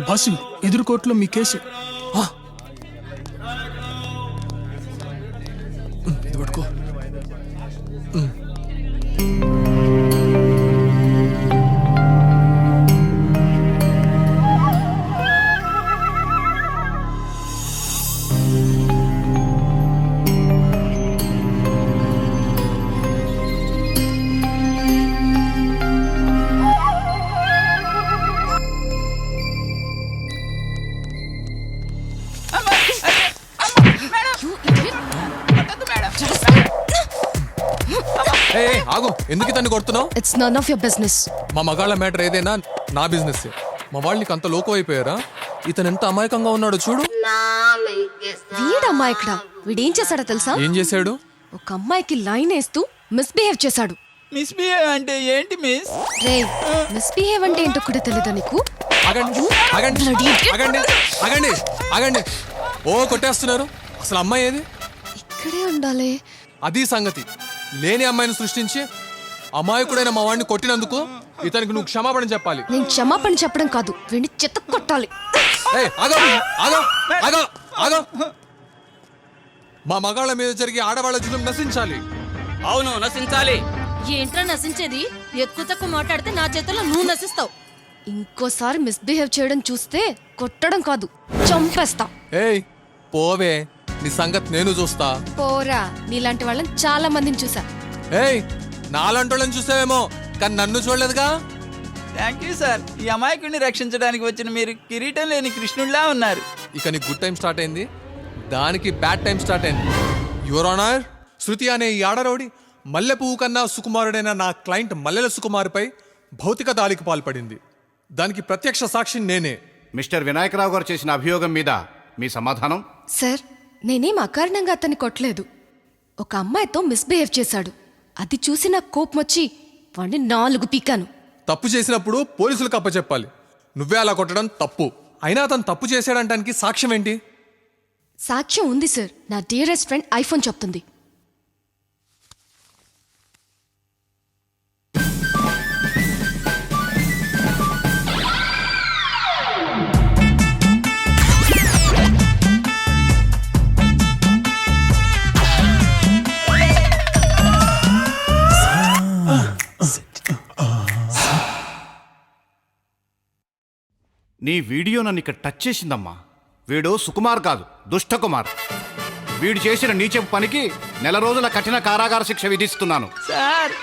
Boss ఎదురు కోర్టులో మీ case. ఇది పట్టుకో. ఆగు, ఎందుకు తన్ని కొడుతున్నావు? It's none of your business. మా మగాళ్ళ మ్యాటర్ ఏదైనా నా బిజినెస్. మా వాళ్ళు నీకు అంత లోకం అయిపోయారా? ఇతను ఎంత అమాయకంగా ఉన్నాడో చూడు. వీడమ్మా ఇక్కడ వీడేం చేశాడో తెలుసా? ఏం చేశాడు? ఒక అమ్మాయికి లైన్ వేస్తూ మిస్బిహేవ్ చేశాడు. మిస్బిహేవ్ అంటే ఏంటి మిస్? రే, మిస్బిహేవ్ అంటే ఏంటో కూడా తెలీదా నీకు? ఆగండి ఆగండి ఆగండి ఆగండి ఆగండి. ఓ కొట్టేస్తున్నారు. అసలు అమ్మాయి ఏది? ఇక్కడే ఉండాలి. అది సంగతి. లేని అమ్మాయిని సృష్టించి అమాయకుడైన మా వాడిని కొట్టినందుకు ఇతనికి నువ్వు క్షమాపణ చెప్పాలి. నేను క్షమాపణ చెప్పడం కాదు, వీడిని చెత్త కొట్టాలి. ఆగో ఆగో ఆగో ఆగో. మా మగాళ్ళ మీద జరిగే ఆడవాళ్ళ జీవితం నశించాలి. అవును, నశించాలి. ఏంట్రా నశించేది? ఎక్కువ తక్కువ మాట్లాడితే నా చేతుల్లో నువ్వు నశిస్తావు. ఇంకోసారి మిస్బిహేవ్ చేయడం చూస్తే కొట్టడం కాదు, చంపేస్తా. ఏయ్ పోవే, నీ సంగతి నేను చూస్తా. పోరా, నీలాంటి వాళ్ళని చాలా మందిని చూసా. ఏయ్ నాలంటోళ్ళని చూసావేమో, కానీ నన్ను చూడలేదుగా. Thank you sir. ఈ అమాయకుడిని రక్షించడానికి వచ్చిన మీరు కిరీటం లేని కృష్ణుడిలా ఉన్నారు. ఇక నీ గుడ్ టైం స్టార్ట్ అయింది, దానికి బ్యాడ్ టైం స్టార్ట్ అయింది. యువర్ ఆనర్, శృతి అనే ఈ ఆడరౌడి మల్లె పువ్వు కన్నా సుకుమారుడైన నా క్లయింట్ మల్లెల సుకుమార్పై భౌతిక దాడికి పాల్పడింది. దానికి ప్రత్యక్ష సాక్షి నేనే. మిస్టర్ వినాయకరావు గారు చేసిన అభియోగం మీద మీ సమాధానం? సార్, నేనేం అకారణంగా అతన్ని కొట్టలేదు. ఒక అమ్మాయితో మిస్బిహేవ్ చేశాడు. అది చూసి నాకు కోపం వచ్చి వాడిని 4 పీకాను. తప్పు చేసినప్పుడు పోలీసులకు అప్పచెప్పాలి. నువ్వే అలా కొట్టడం తప్పు. అయినా అతను తప్పు చేశాడంటానికి సాక్ష్యం ఏంటి? సాక్ష్యం ఉంది సార్. నా డియరెస్ట్ ఫ్రెండ్ ఐఫోన్ చెప్తుంది. నీ వీడియో నన్ను ఇక్కడ టచ్ చేసిందమ్మా. వీడు సుకుమార్ కాదు, దుష్టకుమార్. వీడు చేసిన నీచపు పనికి 1 నెల రోజుల కఠిన కారాగార శిక్ష విధిస్తున్నాను. సార్,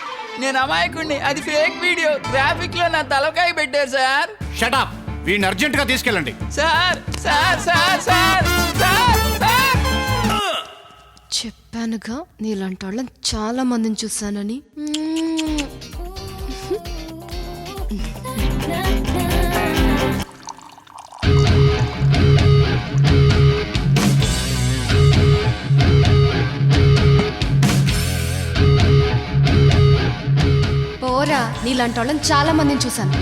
నేను అమాయకుడిని. అది ఫేక్ వీడియో. గ్రాఫిక్ లో నా తలకాయ పెట్టారు సార్. షటప్. వీడిని అర్జెంట్ గా తీసుకెళ్ళండి. Sir sir sir sir sir sir. చెప్పానుగా, నీలాంటి వాళ్ళని చాలా మందిని చూశానని. పోరా, నీలాంటి వాళ్ళని చాలా మందిని చూశాను.